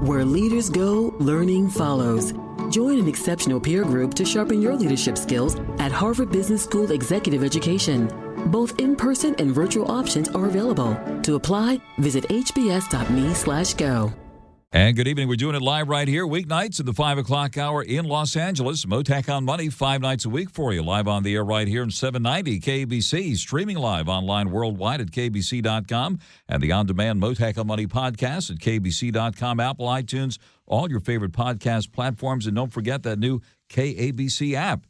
Where leaders go, learning follows. Join an exceptional peer group to sharpen your leadership skills at Harvard Business School Executive Education. Both in-person and virtual options are available. To apply, visit hbs.me/go. And good evening. We're doing it live right here, weeknights at the 5 o'clock hour in Los Angeles. Mottek On Money, 5 nights a week for you. Live on the air right here in 790 KBC. Streaming live online worldwide at kbc.com. And the on-demand Mottek On Money podcast at kbc.com, Apple, iTunes, all your favorite podcast platforms. And don't forget that new KABC app.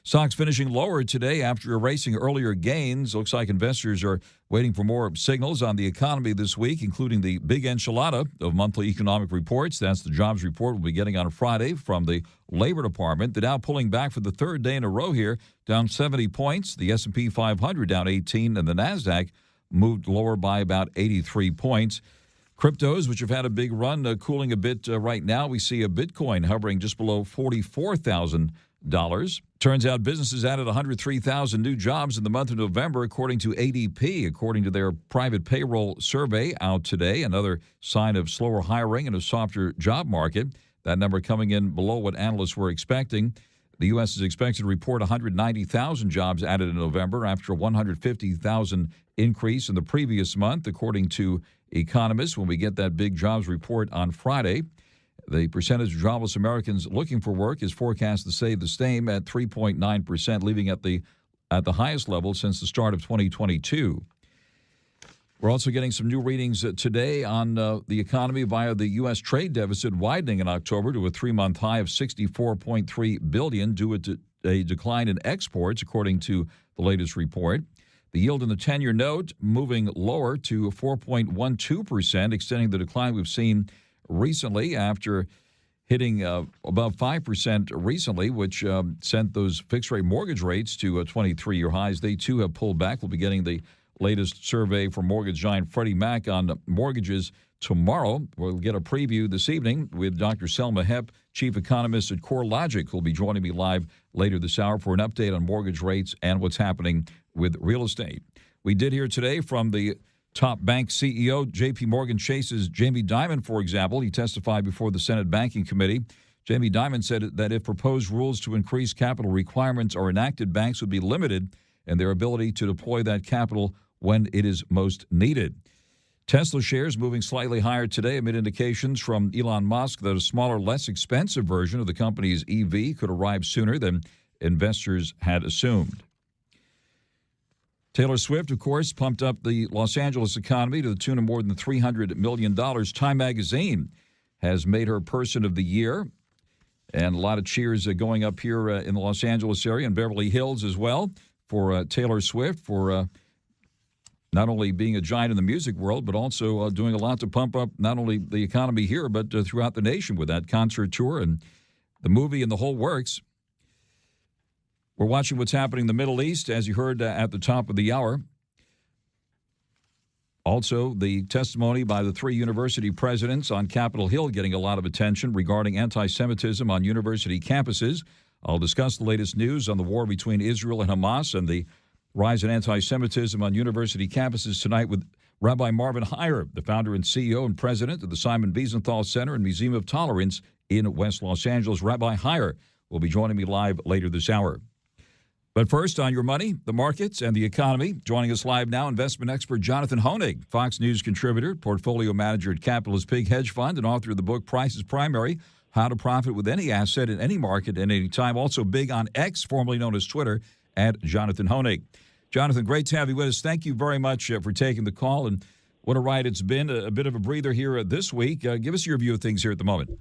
Stocks finishing lower today after erasing earlier gains. Looks like investors are waiting for more signals on the economy this week, including the big enchilada of monthly economic reports. That's the jobs report we'll be getting on Friday from the Labor Department. The Dow pulling back for the third day in a row here, down 70 points. The S&P 500 down 18, and the NASDAQ moved lower by about 83 points. Cryptos, which have had a big run, cooling a bit right now. We see a Bitcoin hovering just below $44,000. Turns out businesses added 103,000 new jobs in the month of November, according to ADP, according to their private payroll survey out today. Another sign of slower hiring and a softer job market. That number coming in below what analysts were expecting. The U.S. is expected to report 190,000 jobs added in November after a 150,000 increase in the previous month, according to economists, when we get that big jobs report on Friday. The percentage of jobless Americans looking for work is forecast to stay the same at 3.9%, leaving at the highest level since the start of 2022. We're also getting some new readings today on the economy via the U.S. trade deficit widening in October to a three-month high of $64.3 billion due to a decline in exports, according to the latest report. The yield in the 10-year note moving lower to 4.12%, extending the decline we've seen recently after hitting above 5% recently, which sent those fixed-rate mortgage rates to 23-year highs. They, too, have pulled back. We'll be getting the latest survey from mortgage giant Freddie Mac on mortgages tomorrow. We'll get a preview this evening with Dr. SELMA, HEPP, chief economist at CoreLogic, who'll be joining me live later this hour for an update on mortgage rates and what's happening with real estate. We did hear today from the top bank CEO, J.P. Morgan Chase's Jamie Dimon, for example. He testified before the Senate Banking Committee. Jamie Dimon said that if proposed rules to increase capital requirements are enacted, banks would be limited in their ability to deploy that capital when it is most needed. Tesla shares moving slightly higher today amid indications from Elon Musk that a smaller, less expensive version of the company's EV could arrive sooner than investors had assumed. Taylor Swift, of course, pumped up the Los Angeles economy to the tune of more than $300 million. Time magazine has made her Person of the Year, and a lot of cheers going up here in the Los Angeles area and Beverly Hills as well for Taylor Swift for not only being a giant in the music world, but also doing a lot to pump up not only the economy here, but throughout the nation with that concert tour and the movie and the whole works. We're watching what's happening in the Middle East, as you heard at the top of the hour. Also, the testimony by the three university presidents on Capitol Hill getting a lot of attention regarding anti-Semitism on university campuses. I'll discuss the latest news on the war between Israel and Hamas and the rise in anti-Semitism on university campuses tonight with Rabbi Marvin HIER, the founder and CEO and president of the Simon Wiesenthal Center and Museum of Tolerance in West Los Angeles. Rabbi HIER will be joining me live later this hour. But first, on your money, the markets, and the economy. Joining us live now, investment expert Jonathan HOENIG, Fox News contributor, portfolio manager at Capitalist Pig Hedge Fund, and author of the book Price is Primary, How to Profit with Any Asset in Any Market at Any Time. Also big on X, formerly known as Twitter, at Jonathan HOENIG. Jonathan, great to have you with us. Thank you very much for taking the call, and what a ride it's been. A bit of a breather here this week. Give us your view of things here at the moment.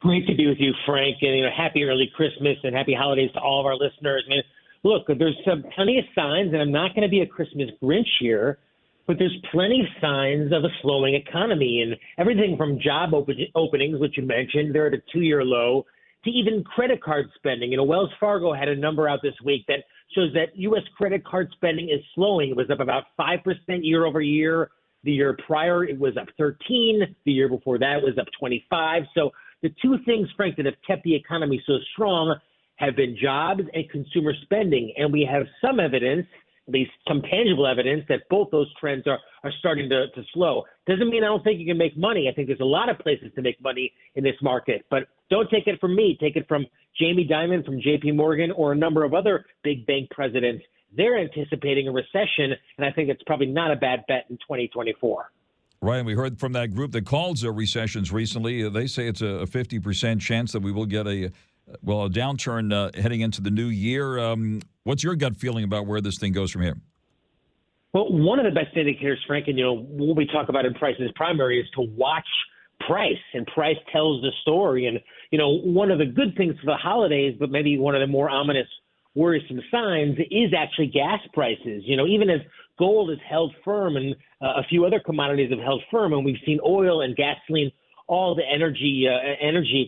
Great to be with you, Frank, and happy early Christmas and happy holidays to all of our listeners. I mean, look, there's plenty of signs, and I'm not going to be a Christmas Grinch here, but there's plenty of signs of a slowing economy, and everything from job openings, which you mentioned, they're at a 2-year low, to even credit card spending. Wells Fargo had a number out this week that shows that U.S. credit card spending is slowing. It was up about 5% year over year. The year prior, it was up 13. The year before that, it was up 25. So the two things, Frank, that have kept the economy so strong have been jobs and consumer spending. And we have some evidence at least some tangible evidence that both those trends are starting to slow. Doesn't mean I don't think you can make money. I think there's a lot of places to make money in this market, but don't take it from me. Take it from Jamie Dimon from JP Morgan or a number of other big bank presidents. They're anticipating a recession, and I think it's probably not a bad bet in 2024. Right, and we heard from that group that calls recessions recently. They say it's a 50% chance that we will get a downturn heading into the new year. What's your gut feeling about where this thing goes from here? Well, one of the best indicators, Frank, and what we talk about in prices primary is to watch price, and price tells the story. And one of the good things for the holidays, but maybe one of the more ominous, worrisome signs is actually gas prices. Even as gold has held firm and a few other commodities have held firm, and we've seen oil and gasoline, all the energy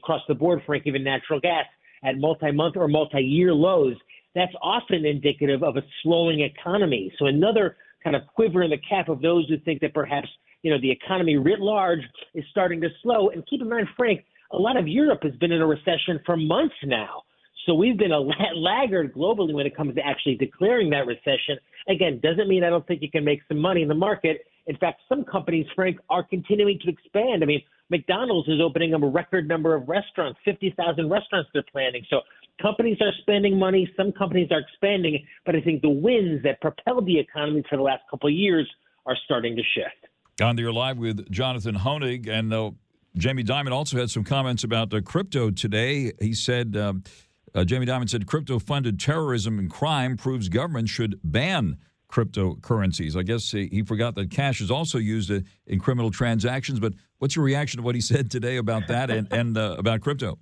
across the board, Frank, even natural gas at multi-month or multi-year lows. That's often indicative of a slowing economy. So another kind of quiver in the cap of those who think that perhaps, the economy writ large is starting to slow. And keep in mind, Frank, a lot of Europe has been in a recession for months now. So we've been a laggard globally when it comes to actually declaring that recession. Again, doesn't mean I don't think you can make some money in the market. In fact, some companies, Frank, are continuing to expand. I mean, McDonald's is opening up a record number of restaurants, 50,000 restaurants they're planning. So companies are spending money. Some companies are expanding. But I think the winds that propelled the economy for the last couple of years are starting to shift. On the Air Live with Jonathan HOENIG, and Jamie Dimon also had some comments about crypto today. He said, Jamie Dimon said, crypto-funded terrorism and crime proves government should ban cryptocurrencies. I guess he forgot that cash is also used in criminal transactions. But what's your reaction to what he said today about that and about crypto?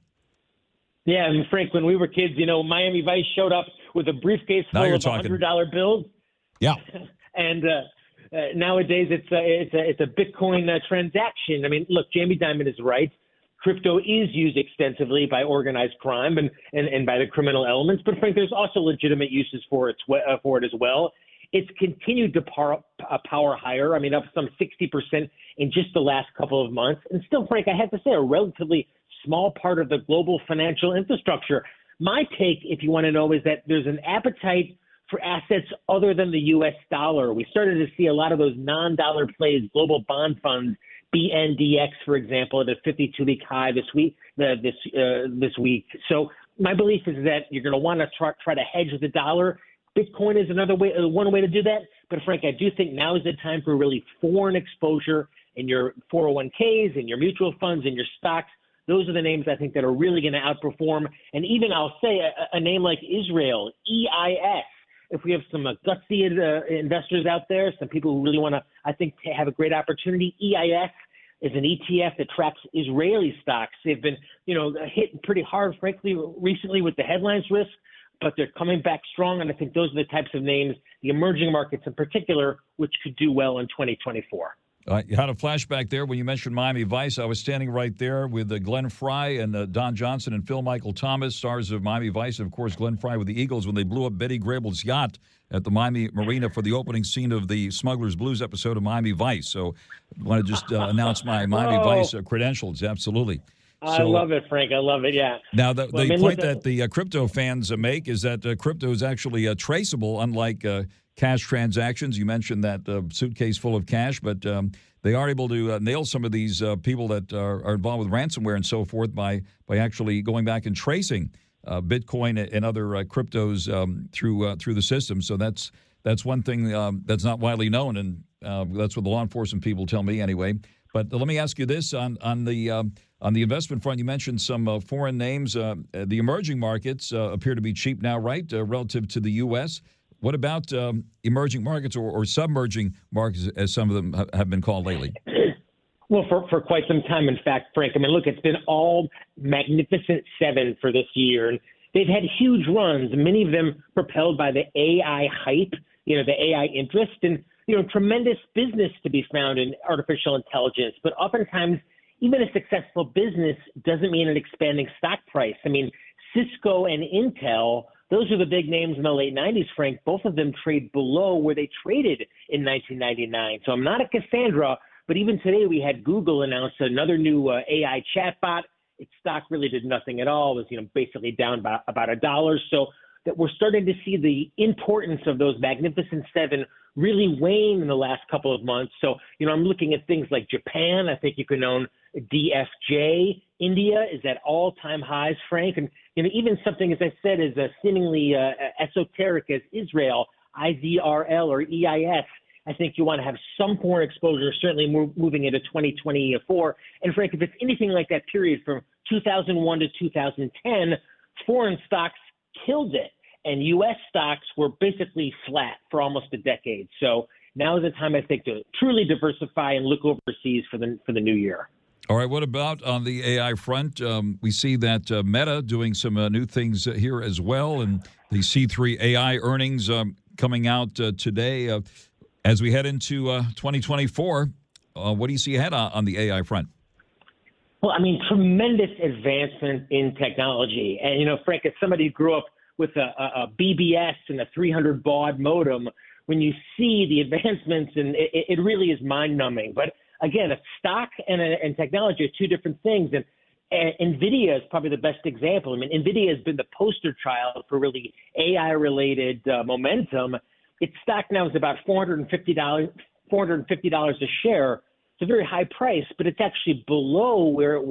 Yeah, I mean, Frank, when we were kids, Miami Vice showed up with a briefcase full of $100 bills. Yeah. And nowadays it's a Bitcoin transaction. I mean, look, Jamie Dimon is right. Crypto is used extensively by organized crime and by the criminal elements. But Frank, there's also legitimate uses for it as well. It's continued to power higher. I mean, up some 60% in just the last couple of months. And still, Frank, I have to say, a relatively small part of the global financial infrastructure. My take, if you want to know, is that there's an appetite for assets other than the U.S. dollar. We started to see a lot of those non-dollar plays, global bond funds, BNDX, for example, at a 52-week high this week. So my belief is that you're going to want to try to hedge the dollar. Bitcoin is one way to do that. But Frank, I do think now is the time for really foreign exposure in your 401ks, in your mutual funds, in your stocks. Those are the names I think that are really going to outperform. And even I'll say a name like Israel, EIS. If we have some gutsy investors out there, some people who really want to, I think, have a great opportunity, EIS is an ETF that tracks Israeli stocks. They've been, hit pretty hard, frankly, recently with the headlines risk, but they're coming back strong. And I think those are the types of names, the emerging markets in particular, which could do well in 2024. You had a flashback there when you mentioned Miami Vice. I was standing right there with Glenn Fry and Don Johnson and Phil Michael Thomas, stars of Miami Vice, and, of course, Glenn Fry with the Eagles when they blew up Betty Grable's yacht at the Miami Marina for the opening scene of the Smuggler's Blues episode of Miami Vice. So I want to just announce my Miami Vice credentials. Absolutely. I love it, Frank. I love it, yeah. Now, the point that the crypto fans make is that crypto is actually traceable, unlike cash transactions. You mentioned that suitcase full of cash, but they are able to nail some of these people that are involved with ransomware and so forth by actually going back and tracing Bitcoin and other cryptos through the system. So that's one thing that's not widely known, and that's what the law enforcement people tell me anyway. But let me ask you this: on the investment front, you mentioned some foreign names. The emerging markets appear to be cheap now, right, relative to the U.S. What about emerging markets or submerging markets, as some of them have been called lately? Well, for quite some time, in fact, Frank. I mean, look, it's been all magnificent seven for this year. And they've had huge runs, many of them propelled by the AI hype, the AI interest, and, tremendous business to be found in artificial intelligence. But oftentimes, even a successful business doesn't mean an expanding stock price. I mean, Cisco and Intel, those are the big names in the late 90s, Frank. Both of them trade below where they traded in 1999. So I'm not a Cassandra, but even today we had Google announce another new AI chatbot. Its stock really did nothing at all. It was, basically down about $1. So that we're starting to see the importance of those Magnificent Seven really wane in the last couple of months. So, I'm looking at things like Japan. I think you can own DFJ. India is at all-time highs, Frank. And, even something, as I said, is seemingly esoteric as Israel, IZRL or EIS. I think you want to have some foreign exposure, certainly moving into 2024. And Frank, if it's anything like that period from 2001 to 2010, foreign stocks killed it, and U.S. stocks were basically flat for almost a decade. So now is the time, I think, to truly diversify and look overseas for the new year. All right, what about on the AI front? We see that Meta doing some new things here as well, and the C3 AI earnings coming out today. As we head into 2024, what do you see ahead on the AI front? Well, tremendous advancement in technology. And, Frank, as somebody who grew up with a BBS and a 300 baud modem, when you see the advancements, and it really is mind-numbing. But, again, a stock and technology are two different things. And NVIDIA is probably the best example. NVIDIA has been the poster child for really AI-related momentum. Its stock now is about $450 a share. It's a very high price, but it's actually below where it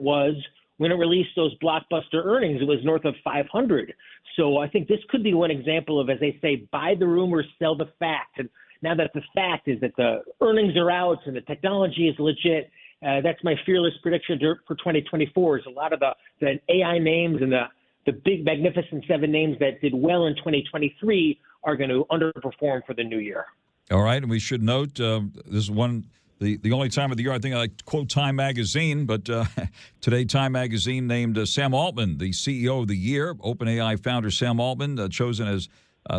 was when it released those blockbuster earnings. It was north of 500. So I think this could be one example of, as they say, buy the rumor, sell the fact. And now that the fact is that the earnings are out and the technology is legit, that's my fearless prediction for 2024. Is a lot of the AI names and the big Magnificent Seven names that did well in 2023 are going to underperform for the new year. All right, and we should note this is the only time of the year I think I like to quote Time Magazine, but today Time Magazine named Sam Altman the CEO of the year. OpenAI founder Sam Altman chosen as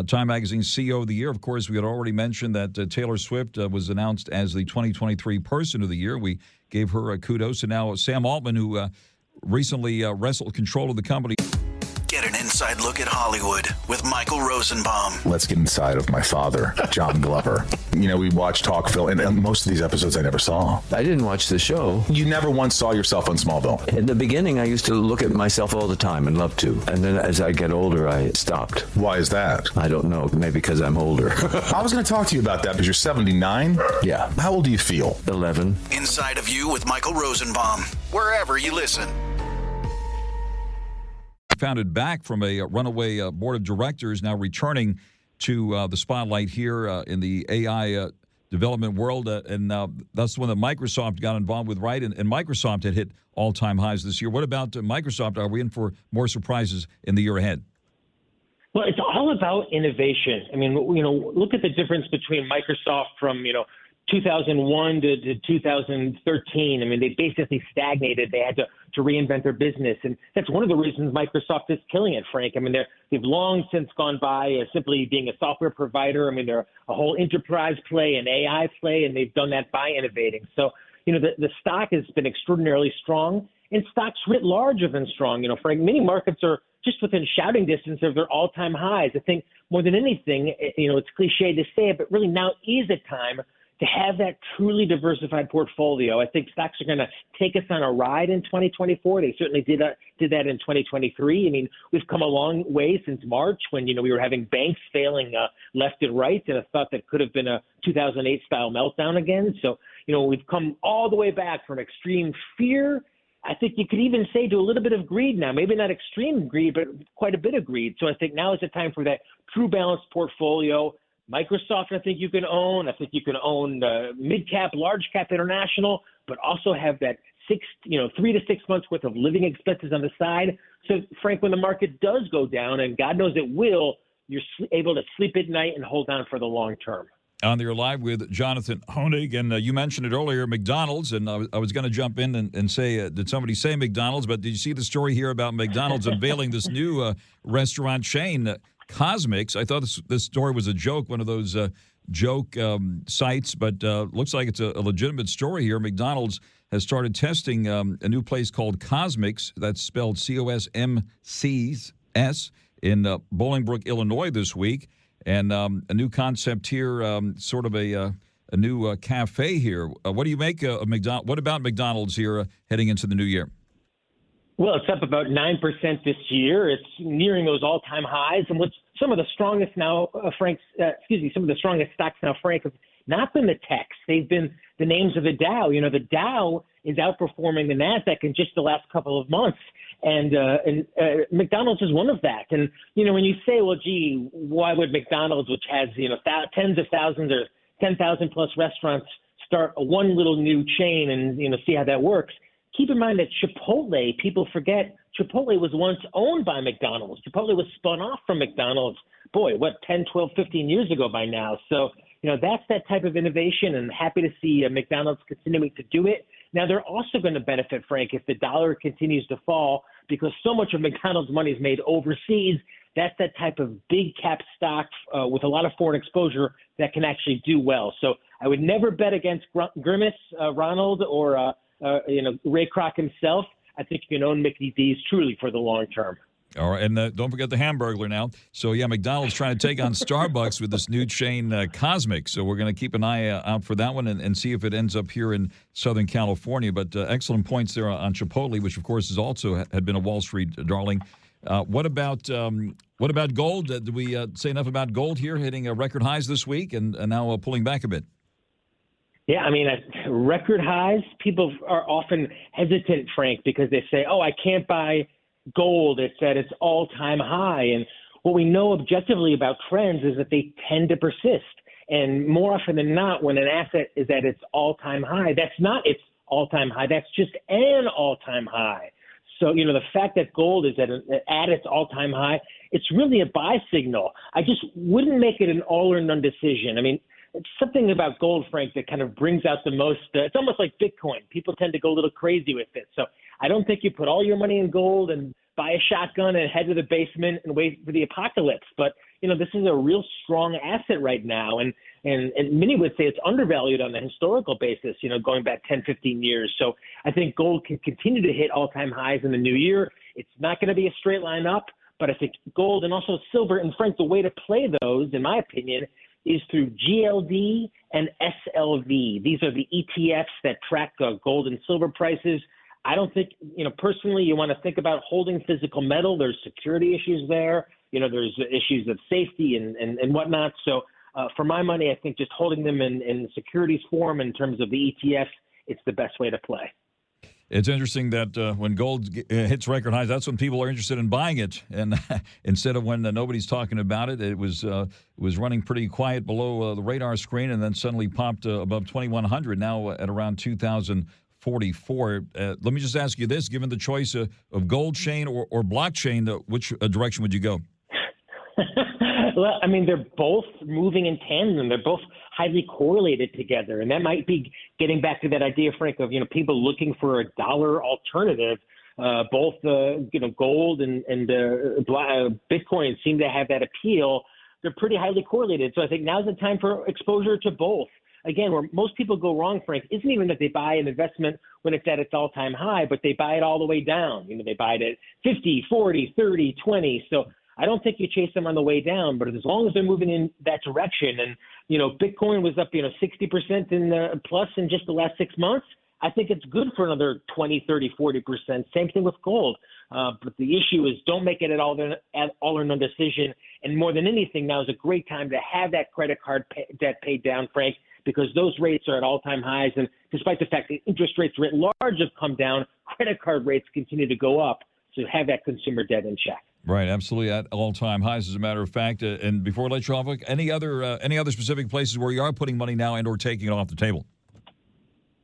Time Magazine's CEO of the year. Of course, we had already mentioned that Taylor Swift was announced as the 2023 Person of the Year. We gave her kudos, and now Sam Altman, who recently wrestled control of the company. Get an inside look at Hollywood with Michael Rosenbaum. Let's get inside of my father, John Glover. We watch talk film, and most of these episodes I never saw. I didn't watch the show. You never once saw yourself on Smallville? In the beginning, I used to look at myself all the time and love to. And then as I get older, I stopped. Why is that? I don't know. Maybe because I'm older. I was going to talk to you about that because you're 79. Yeah. How old do you feel? 11. Inside of You with Michael Rosenbaum, wherever you listen. Founded back from a runaway board of directors, now returning to the spotlight here in the AI development world. And that's the one that Microsoft got involved with, right? And Microsoft had hit all-time highs this year. What about Microsoft? Are we in for more surprises in the year ahead? Well, it's all about innovation. Look at the difference between Microsoft from, 2001 to 2013. They basically stagnated. They had to reinvent their business. And that's one of the reasons Microsoft is killing it, Frank. They've long since gone by simply being a software provider. They're a whole enterprise play, an AI play, and they've done that by innovating. So, the stock has been extraordinarily strong, and stocks writ large have been strong. Frank, many markets are just within shouting distance of their all-time highs. I think more than anything, it's cliche to say it, but really now is a time to have that truly diversified portfolio. I think stocks are going to take us on a ride in 2024. They certainly did that in 2023. We've come a long way since March when, we were having banks failing left and right, and I thought that could have been a 2008 style meltdown again. So, we've come all the way back from extreme fear. I think you could even say to a little bit of greed now, maybe not extreme greed, but quite a bit of greed. So I think now is the time for that true balanced portfolio. Microsoft, I think you can own. I think you can own mid-cap, large-cap international, but also have that 3 to 6 months worth of living expenses on the side. So, Frank, when the market does go down, and God knows it will, you're able to sleep at night and hold on for the long term. On there live with Jonathan HOENIG, and you mentioned it earlier, McDonald's, and I was going to jump in and say, did somebody say McDonald's? But did you see the story here about McDonald's unveiling this new restaurant chain, Cosmics? I thought this story was a joke, one of those joke sites, but looks like it's a legitimate story here. McDonald's has started testing a new place called Cosmics, that's spelled COSMCS, in Bolingbrook, Illinois this week. And a new concept here, sort of a new cafe here. What do you make of McDonald's? What about McDonald's here heading into the new year? Well, it's up about 9% this year. It's nearing those all-time highs. And what's some of the strongest now, some of the strongest stocks now, Frank, have not been the techs. They've been the names of the Dow. You know, the Dow is outperforming the NASDAQ in just the last couple of months. And McDonald's is one of that. And, you know, when you say, well, gee, why would McDonald's, which has, you know, tens of thousands or 10,000 plus restaurants, start one little new chain and, you know, see how that works? Keep in mind that Chipotle, people forget, Chipotle was once owned by McDonald's. Chipotle was spun off from McDonald's, 10, 12, 15 years ago by now. So, you know, that's that type of innovation, and happy to see McDonald's continuing to do it. Now, they're also going to benefit, Frank, if the dollar continues to fall, because so much of McDonald's money is made overseas. That's that type of big cap stock with a lot of foreign exposure that can actually do well. So I would never bet against Grimace, Ronald, or Ray Kroc himself. I think you can own Mickey D's truly for the long term. All right, and don't forget the Hamburglar now. So, yeah, McDonald's trying to take on Starbucks with this new chain, Cosmic. So we're going to keep an eye out for that one and see if it ends up here in Southern California. But excellent points there on Chipotle, which, of course, is also had been a Wall Street darling. What about gold? Did we say enough about gold here, hitting record highs this week and now pulling back a bit? Yeah, I mean, at record highs, people are often hesitant, Frank, because they say, I can't buy gold. It's at its all-time high. And what we know objectively about trends is that they tend to persist. And more often than not, when an asset is at its all-time high, that's not its all-time high. That's just an all-time high. So, you know, the fact that gold is at its all-time high, it's really a buy signal. I just wouldn't make it an all or none decision. I mean, it's something about gold, Frank, that kind of brings out the most. It's almost like Bitcoin. People tend to go a little crazy with it. So I don't think you put all your money in gold and buy a shotgun and head to the basement and wait for the apocalypse. But, you know, this is a real strong asset right now. And many would say it's undervalued on the historical basis, you know, going back 10, 15 years. So I think gold can continue to hit all-time highs in the new year. It's not going to be a straight line up, but I think gold and also silver, and Frank, the way to play those, in my opinion, is through GLD and SLV. These are the ETFs that track gold and silver prices. I don't think, you know, personally, you want to think about holding physical metal. There's security issues there. You know, there's issues of safety and whatnot. So for my money, I think just holding them in securities form in terms of the ETFs, it's the best way to play. It's interesting that when gold hits record highs, that's when people are interested in buying it. And instead of when nobody's talking about it, it was running pretty quiet below the radar screen and then suddenly popped above 2,100, now at around 2,044. Let me just ask you this. Given the choice of gold chain or blockchain, which direction would you go? Well, I mean, they're both moving in tandem. They're both highly correlated together. And that might be getting back to that idea, Frank, of, you know, people looking for a dollar alternative. Both, gold and Bitcoin seem to have that appeal. They're pretty highly correlated. So I think now's the time for exposure to both. Again, where most people go wrong, Frank, isn't even that they buy an investment when it's at its all-time high, but they buy it all the way down. You know, they buy it at 50, 40, 30, 20. So I don't think you chase them on the way down, but as long as they're moving in that direction, and, you know, Bitcoin was up, 60% in plus in just the last 6 months, I think it's good for another 20, 30, 40%. Same thing with gold. But the issue is don't make it at all or none decision. And more than anything, now is a great time to have that credit card debt paid down, Frank, because those rates are at all-time highs. And despite the fact that interest rates writ large have come down, credit card rates continue to go up. So have that consumer debt in check. Right, absolutely at all-time highs, as a matter of fact. And before I let you off, any other specific places where you are putting money now and or taking it off the table?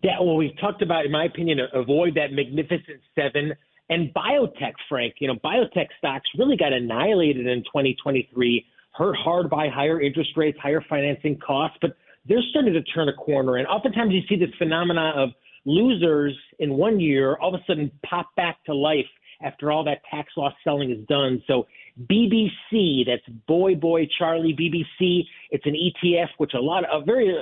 Yeah, well, we've talked about, in my opinion, avoid that magnificent seven. And biotech, Frank, biotech stocks really got annihilated in 2023, hurt hard by higher interest rates, higher financing costs, but they're starting to turn a corner. And oftentimes you see this phenomena of losers in 1 year all of a sudden pop back to life after all that tax loss selling is done. So BBC, that's Boy Charlie BBC, it's an ETF, which a lot of very,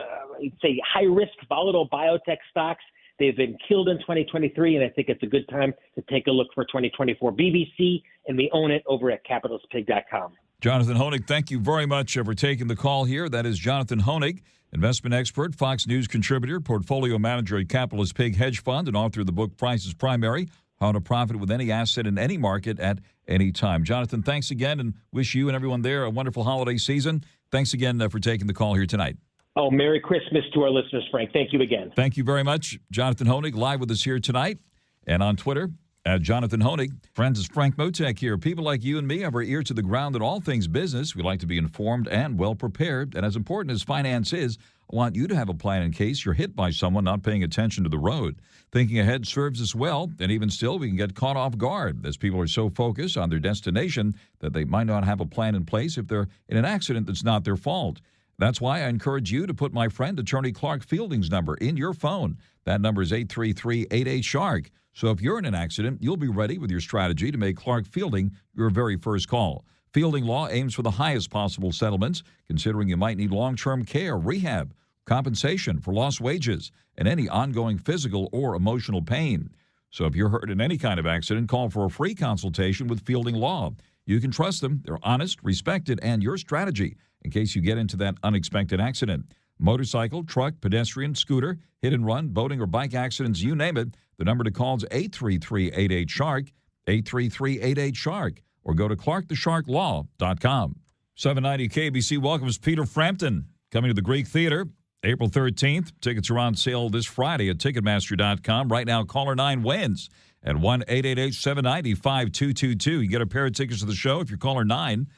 say, high-risk, volatile biotech stocks, they've been killed in 2023, and I think it's a good time to take a look for 2024 BBC, and we own it over at capitalispig.com. Jonathan Hoenig, thank you very much for taking the call here. That is Jonathan Hoenig, investment expert, Fox News contributor, portfolio manager at Capitalist Pig Hedge Fund, and author of the book Price is Primary, how to profit with any asset in any market at any time. Jonathan, thanks again, and wish you and everyone there a wonderful holiday season. Thanks again for taking the call here tonight. Oh, Merry Christmas to our listeners, Frank. Thank you again. Thank you very much. Jonathan HOENIG live with us here tonight and on Twitter at Jonathan HOENIG. Friends, it's Frank Mottek here. People like you and me have our ear to the ground in all things business. We like to be informed and well prepared. And as important as finance is, I want you to have a plan in case you're hit by someone not paying attention to the road. Thinking ahead serves us well, and even still, we can get caught off guard as people are so focused on their destination that they might not have a plan in place if they're in an accident that's not their fault. That's why I encourage you to put my friend Attorney Clark Fielding's number in your phone. That number is 833-88-SHARK. So if you're in an accident, you'll be ready with your strategy to make Clark Fielding your very first call. Fielding Law aims for the highest possible settlements, considering you might need long-term care, rehab, compensation for lost wages, and any ongoing physical or emotional pain. So if you're hurt in any kind of accident, call for a free consultation with Fielding Law. You can trust them. They're honest, respected, and your strategy in case you get into that unexpected accident. Motorcycle, truck, pedestrian, scooter, hit and run, boating, or bike accidents, you name it. The number to call is 833-88-SHARK, 833-88-SHARK, or go to clarkthesharklaw.com. 790 KBC welcomes Peter Frampton coming to the Greek Theater April 13th. Tickets are on sale this Friday at Ticketmaster.com. Right now, caller 9 wins at 1-888-790-5222. You get a pair of tickets to the show if you're caller 9.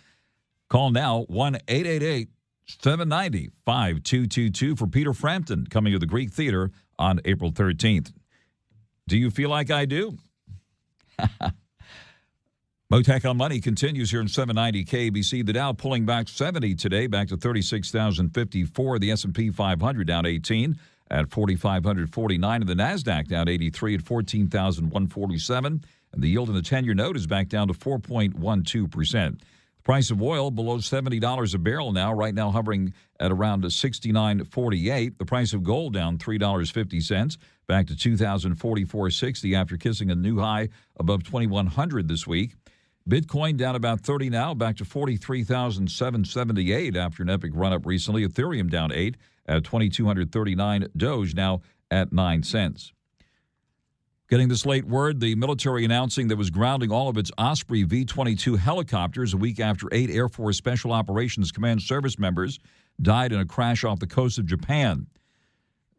Call now, 1-888-790-5222 for Peter Frampton coming to the Greek Theater on April 13th. Do you feel like I do? Mottek On Money continues here in 790 KBC. The Dow pulling back 70 today, back to 36,054. The S&P 500 down 18 at 4,549. And the NASDAQ down 83 at 14,147. And the yield in the 10-year note is back down to 4.12%. Price of oil below $70 a barrel now, right now hovering at around $69.48. The price of gold down $3.50, back to $2,044.60 after kissing a new high above $2,100 this week. Bitcoin down about 30 now, back to 43,778 after an epic run-up recently. Ethereum down 8 at 2,239. Doge now at 9 cents. Getting this late word, the military announcing that it was grounding all of its Osprey V-22 helicopters a week after 8 Air Force Special Operations Command service members died in a crash off the coast of Japan.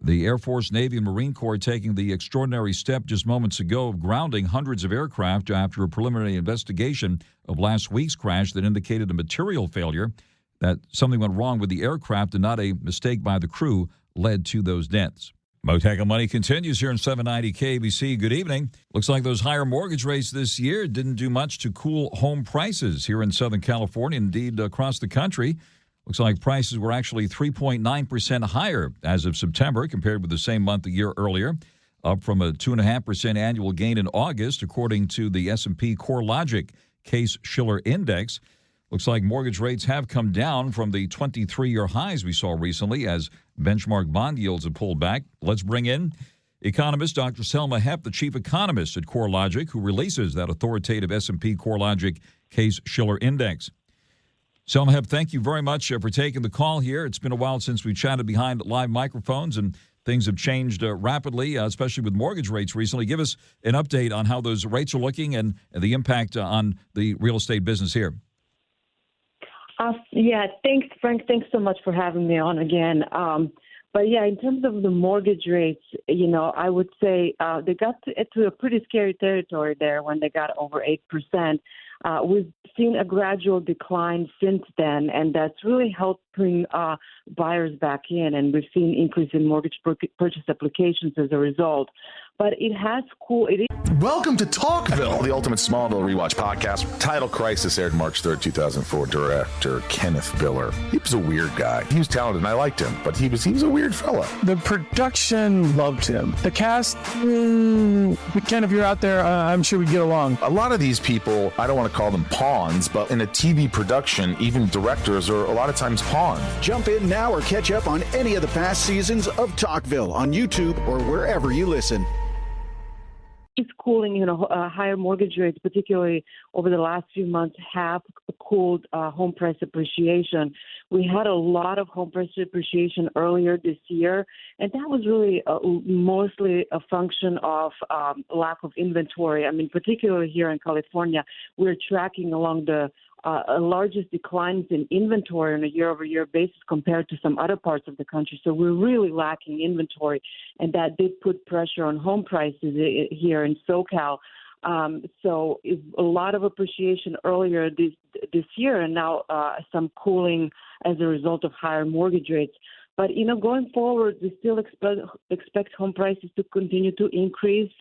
The Air Force, Navy, and Marine Corps taking the extraordinary step just moments ago of grounding hundreds of aircraft after a preliminary investigation of last week's crash that indicated a material failure, that something went wrong with the aircraft and not a mistake by the crew led to those deaths. Mottek On Money continues here in 790 KBC. Good evening. Looks like those higher mortgage rates this year didn't do much to cool home prices here in Southern California, indeed across the country. Looks like prices were actually 3.9% higher as of September compared with the same month a year earlier, up from a 2.5% annual gain in August, according to the S&P CoreLogic Case-Shiller Index. Looks like mortgage rates have come down from the 23-year highs we saw recently as benchmark bond yields have pulled back. Let's bring in economist Dr. SELMA HEPP, the chief economist at CoreLogic, who releases that authoritative S&P CoreLogic Case-Shiller Index. SELMA HEPP, thank you very much for taking the call here. It's been a while since we chatted behind live microphones, and things have changed rapidly, especially with mortgage rates recently. Give us an update on how those rates are looking and the impact on the real estate business here. Yeah, thanks, Frank. Thanks so much for having me on again. But yeah, in terms of the mortgage rates, I would say they got to a pretty scary territory there when they got over 8%. We've seen a gradual decline since then, and that's really helping buyers back in, and we've seen increase in mortgage purchase applications as a result. But it has cooled. Welcome to Talkville, the ultimate Smallville rewatch podcast. Title Crisis aired March 3rd, 2004. Director Kenneth Biller. He was a weird guy. He was talented, and I liked him, but he was a weird fella. The production loved him. The cast, Ken, if you're out there, I'm sure we'd get along. A lot of these people, I don't want to call them pawns, but in a TV production, even directors are a lot of times pawns. Jump in now or catch up on any of the past seasons of Talkville on YouTube or wherever you listen. is cooling. Higher mortgage rates, particularly over the last few months, have cooled home price appreciation. We had a lot of home price appreciation earlier this year, and that was really mostly a function of lack of inventory. I mean, particularly here in California, we're tracking along the largest declines in inventory on a year-over-year basis compared to some other parts of the country. So we're really lacking inventory, and that did put pressure on home prices here in SoCal. So a lot of appreciation earlier this year, and now some cooling as a result of higher mortgage rates. But, going forward, we still expect home prices to continue to increase.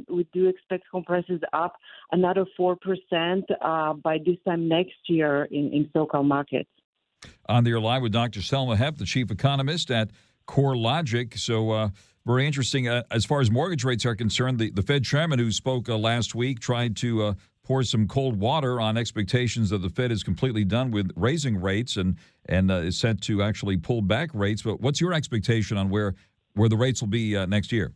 We do expect home prices up another 4% by this time next year in SoCal markets. On the air live with Dr. Selma HEPP, the chief economist at CoreLogic. So very interesting. As far as mortgage rates are concerned, the Fed chairman who spoke last week tried to pour some cold water on expectations that the Fed is completely done with raising rates and is set to actually pull back rates. But what's your expectation on where the rates will be next year?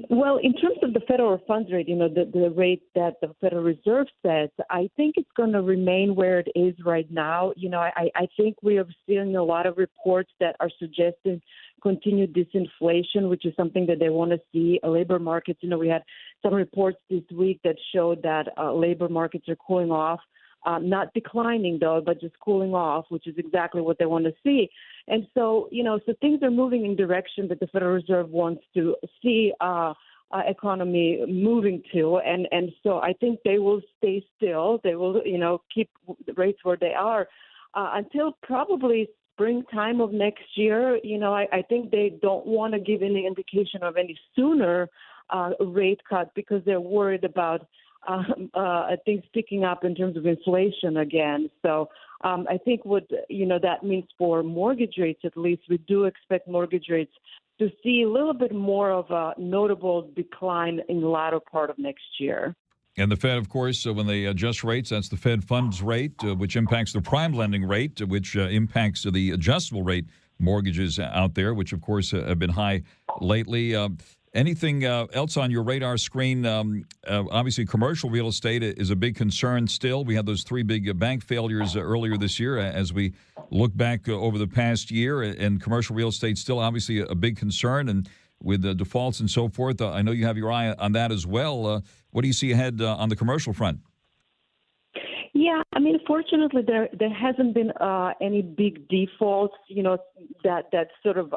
Well, in terms of the federal funds rate, the rate that the Federal Reserve sets, I think it's going to remain where it is right now. I think we are seeing a lot of reports that are suggesting continued disinflation, which is something that they want to see. Labor markets, we had some reports this week that showed that labor markets are cooling off. Not declining, though, but just cooling off, which is exactly what they want to see. And so, so things are moving in direction that the Federal Reserve wants to see economy moving to. And so I think they will stay still. They will, keep the rates where they are until probably springtime of next year. I think they don't want to give any indication of any sooner rate cut because they're worried about things picking up in terms of inflation again. So I think what that means for mortgage rates, at least, we do expect mortgage rates to see a little bit more of a notable decline in the latter part of next year. And the Fed, of course, when they adjust rates, that's the Fed funds rate, which impacts the prime lending rate, which impacts the adjustable rate mortgages out there, which, of course, have been high lately. Anything else on your radar screen? Obviously, commercial real estate is a big concern still. We had those 3 big bank failures earlier this year. As we look back over the past year, and commercial real estate still obviously a big concern, and with the defaults and so forth, I know you have your eye on that as well. What do you see ahead on the commercial front? Yeah, I mean, fortunately, there hasn't been any big defaults, that sort of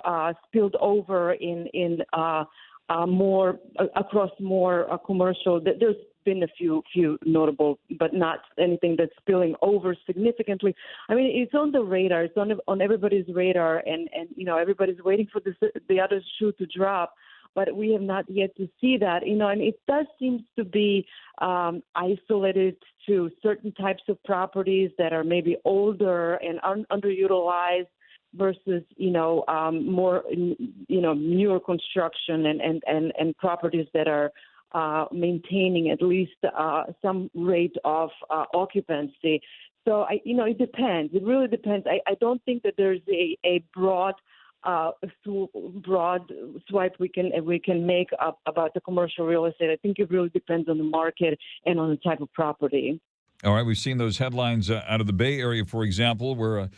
spilled over in more across more commercial. There's been a few notable, but not anything that's spilling over significantly. I mean, it's on the radar. It's on everybody's radar, and everybody's waiting for the other shoe to drop. But we have not yet to see that, and it does seem to be isolated to certain types of properties that are maybe older and underutilized versus, more, newer construction and properties that are maintaining at least some rate of occupancy. So, it depends. It really depends. I don't think that there's a broad swipe we can make up about the commercial real estate. I think it really depends on the market and on the type of property. All right, we've seen those headlines out of the Bay Area, for example, where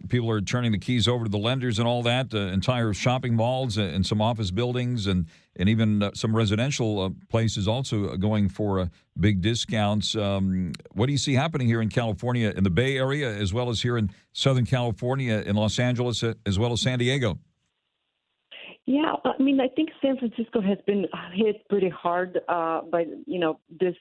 people are turning the keys over to the lenders and all that, entire shopping malls and some office buildings and even some residential places also going for big discounts. What do you see happening here in California, in the Bay Area, as well as here in Southern California, in Los Angeles, as well as San Diego? Yeah, I mean, I think San Francisco has been hit pretty hard by, this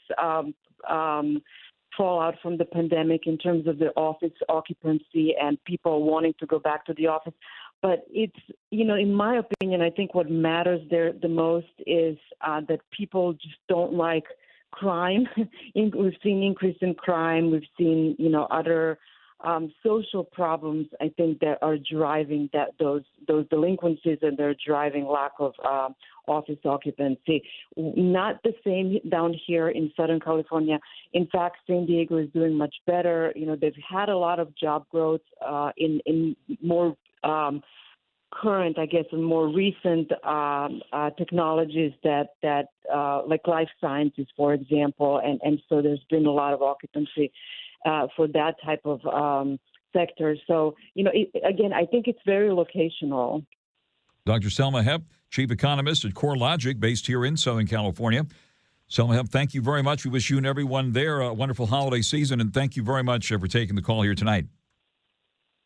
fallout from the pandemic in terms of the office occupancy and people wanting to go back to the office. But it's, in my opinion, I think what matters there the most is that people just don't like crime. We've seen increase in crime. We've seen, other social problems, I think, that are driving those delinquencies, and they're driving lack of office occupancy. Not the same down here in Southern California. In fact, San Diego is doing much better. They've had a lot of job growth in more current, I guess, and more recent technologies that like life sciences, for example, and so there's been a lot of occupancy for that type of sector. So, again, I think it's very locational. Dr. Selma HEPP, Chief Economist at CoreLogic, based here in Southern California. Selma HEPP, thank you very much. We wish you and everyone there a wonderful holiday season, and thank you very much for taking the call here tonight.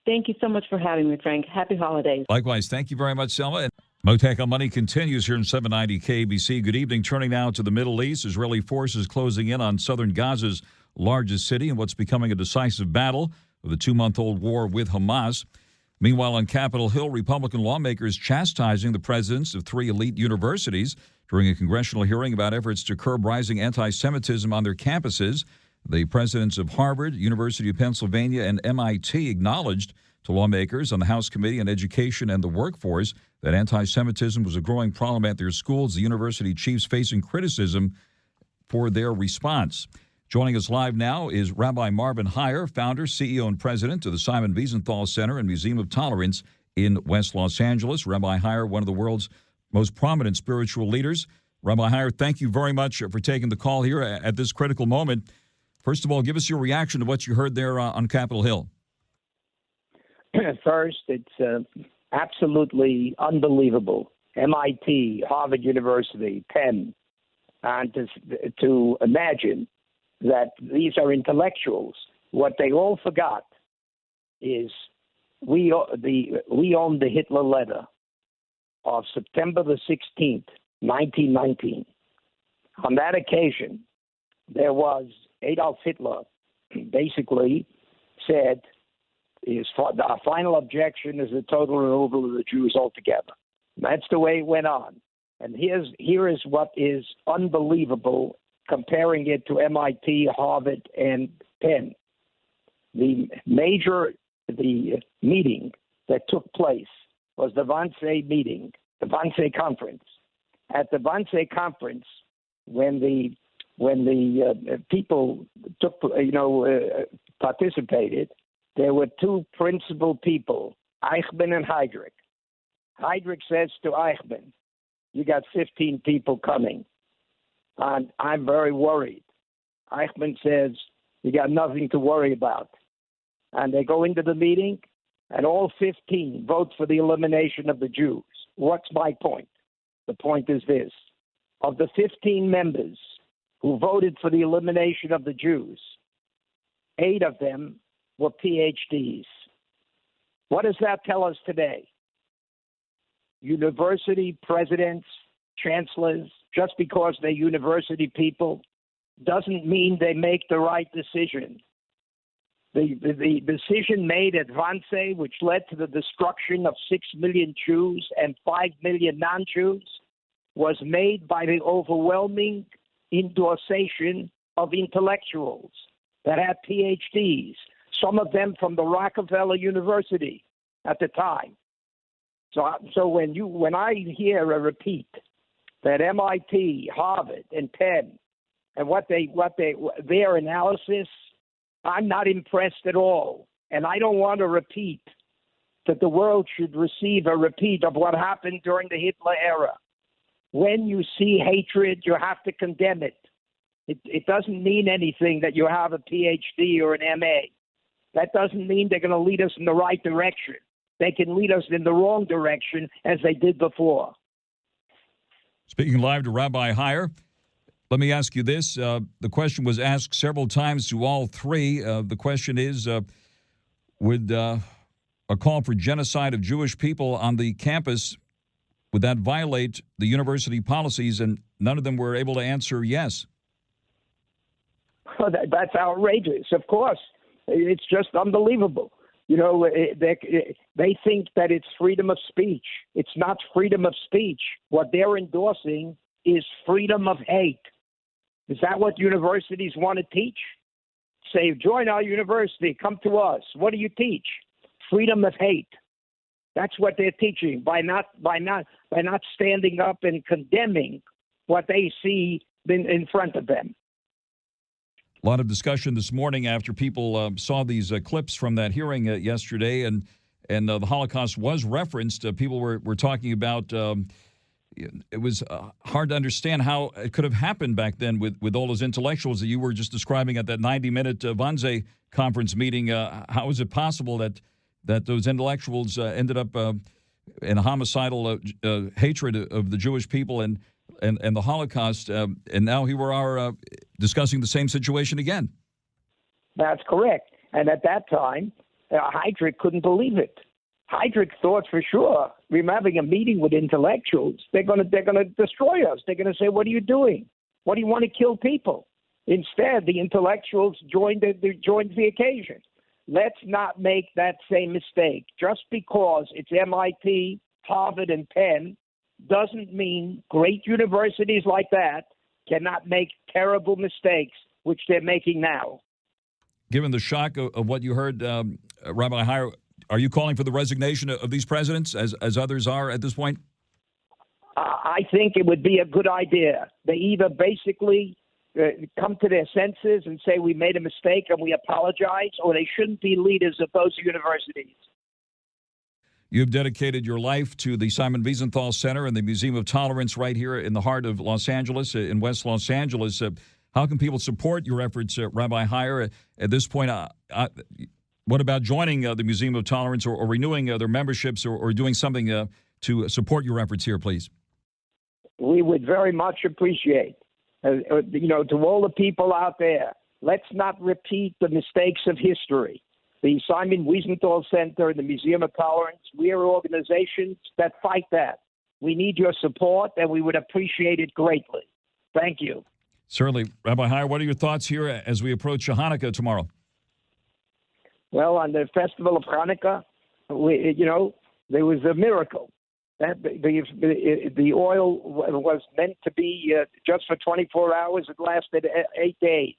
Thank you so much for having me, Frank. Happy holidays. Likewise. Thank you very much, Selma. And Mottek On Money continues here in 790 KBC. Good evening. Turning now to the Middle East. Israeli forces closing in on southern Gaza's largest city in what's becoming a decisive battle of the 2-month-old war with Hamas. Meanwhile, on Capitol Hill, Republican lawmakers chastising the presidents of 3 elite universities during a congressional hearing about efforts to curb rising anti-Semitism on their campuses. The presidents of Harvard, University of Pennsylvania, and MIT acknowledged to lawmakers on the House Committee on Education and the Workforce that anti-Semitism was a growing problem at their schools. The university chiefs facing criticism for their response. Joining us live now is Rabbi Marvin HIER, founder, CEO, and president of the Simon Wiesenthal Center and Museum of Tolerance in West Los Angeles. Rabbi HIER, one of the world's most prominent spiritual leaders. Rabbi HIER, thank you very much for taking the call here at this critical moment. First of all, give us your reaction to what you heard there on Capitol Hill. First, it's absolutely unbelievable. MIT, Harvard University, Penn, and to imagine that these are intellectuals. What they all forgot is we own the Hitler letter of September the 16th, 1919. On that occasion, there was Adolf Hitler basically said our final objection is the total removal of the Jews altogether. That's the way it went on. And here is what is unbelievable, comparing it to MIT, Harvard, and Penn. The meeting that took place was the Wannsee meeting, the Wannsee conference. At the Wannsee conference, when the people participated, there were 2 principal people, Eichmann and Heydrich. Heydrich says to Eichmann, "You got 15 people coming, and I'm very worried." Eichmann says, "You got nothing to worry about." And they go into the meeting, and all 15 vote for the elimination of the Jews. What's my point? The point is this. Of the 15 members who voted for the elimination of the Jews, 8 of them were PhDs. What does that tell us today? University presidents, chancellors, just because they're university people, doesn't mean they make the right decision. The decision made at Wannsee, which led to the destruction of 6 million Jews and 5 million non-Jews, was made by the overwhelming endorsation of intellectuals that had PhDs, some of them from the Rockefeller University at the time. So when I hear a repeat that MIT, Harvard, and Penn, and their analysis, I'm not impressed at all. And I don't want to repeat that the world should receive a repeat of what happened during the Hitler era. When you see hatred, you have to condemn it. It doesn't mean anything that you have a PhD or an MA. That doesn't mean they're going to lead us in the right direction. They can lead us in the wrong direction, as they did before. Speaking live to Rabbi HIER, let me ask you this. The question was asked several times to all 3. The question is, would a call for genocide of Jewish people on the campus, would that violate the university policies? And none of them were able to answer yes. Oh, that's outrageous. Of course. It's just unbelievable. They think that it's freedom of speech. It's not freedom of speech. What they're endorsing is freedom of hate. Is that what universities want to teach? Say, join our university, come to us. What do you teach? Freedom of hate. That's what they're teaching by not standing up and condemning what they see in front of them. A lot of discussion this morning after people saw these clips from that hearing yesterday, and and the Holocaust was referenced. People were talking about it was hard to understand how it could have happened back then with all those intellectuals that you were just describing at that 90-minute Wannsee conference meeting. How is it possible that those intellectuals ended up in a homicidal hatred of the Jewish people and the Holocaust, and now here we are discussing the same situation again? That's correct. And at that time, Heydrich couldn't believe it. Heydrich thought for sure, we're having a meeting with intellectuals. They're going to destroy us. They're going to say, "What are you doing? What do you want to kill people?" Instead, the intellectuals joined the occasion. Let's not make that same mistake. Just because it's MIT, Harvard, and Penn doesn't mean great universities like that cannot make terrible mistakes, which they're making now. Given the shock of what you heard, Rabbi HIER, are you calling for the resignation of these presidents, as others are at this point? I think it would be a good idea. They either basically come to their senses and say we made a mistake and we apologize, or they shouldn't be leaders of those universities. You've dedicated your life to the Simon Wiesenthal Center and the Museum of Tolerance right here in the heart of Los Angeles, in West Los Angeles. How can people support your efforts, Rabbi HIER, at this point? What about joining the Museum of Tolerance or renewing their memberships or doing something to support your efforts here, please? We would very much appreciate, to all the people out there, let's not repeat the mistakes of history. The Simon Wiesenthal Center and the Museum of Tolerance, we are organizations that fight that. We need your support, and we would appreciate it greatly. Thank you. Certainly. Rabbi HIER, what are your thoughts here as we approach Hanukkah tomorrow? Well, on the festival of Hanukkah, there was a miracle. That the oil was meant to be just for 24 hours. It lasted 8 days,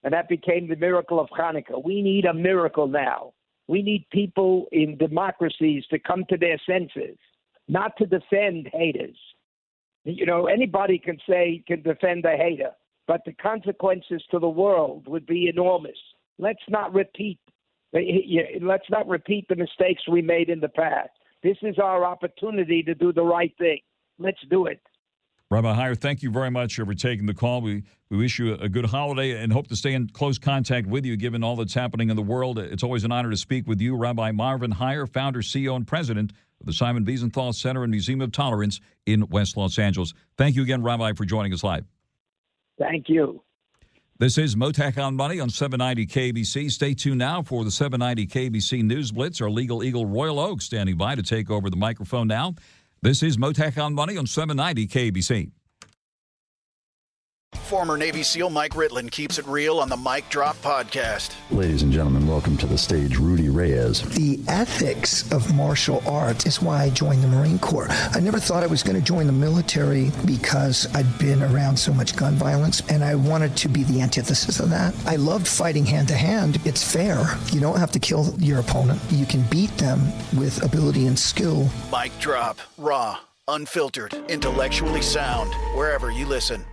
and that became the miracle of Hanukkah. We need a miracle now. We need people in democracies to come to their senses, not to defend haters. Anybody can defend a hater, but the consequences to the world would be enormous. Let's not repeat the mistakes we made in the past. This is our opportunity to do the right thing. Let's do it. Rabbi HIER, thank you very much for taking the call. We wish you a good holiday and hope to stay in close contact with you given all that's happening in the world. It's always an honor to speak with you, Rabbi Marvin HIER, founder, CEO, and president of the Simon Wiesenthal Center and Museum of Tolerance in West Los Angeles. Thank you again, Rabbi, for joining us live. Thank you. This is Mottek On Money on 790 KBC. Stay tuned now for the 790 KBC News Blitz. Our legal eagle, Royal Oak, standing by to take over the microphone now. This is Mottek On Money on 790 KBC. Former Navy SEAL Mike Ritland keeps it real on the Mic Drop podcast. Ladies and gentlemen, welcome to the stage, Rudy Reyes. The ethics of martial arts is why I joined the Marine Corps. I never thought I was going to join the military because I'd been around so much gun violence, and I wanted to be the antithesis of that. I loved fighting hand to hand. It's fair. You don't have to kill your opponent. You can beat them with ability and skill. Mic Drop, raw, unfiltered, intellectually sound, wherever you listen.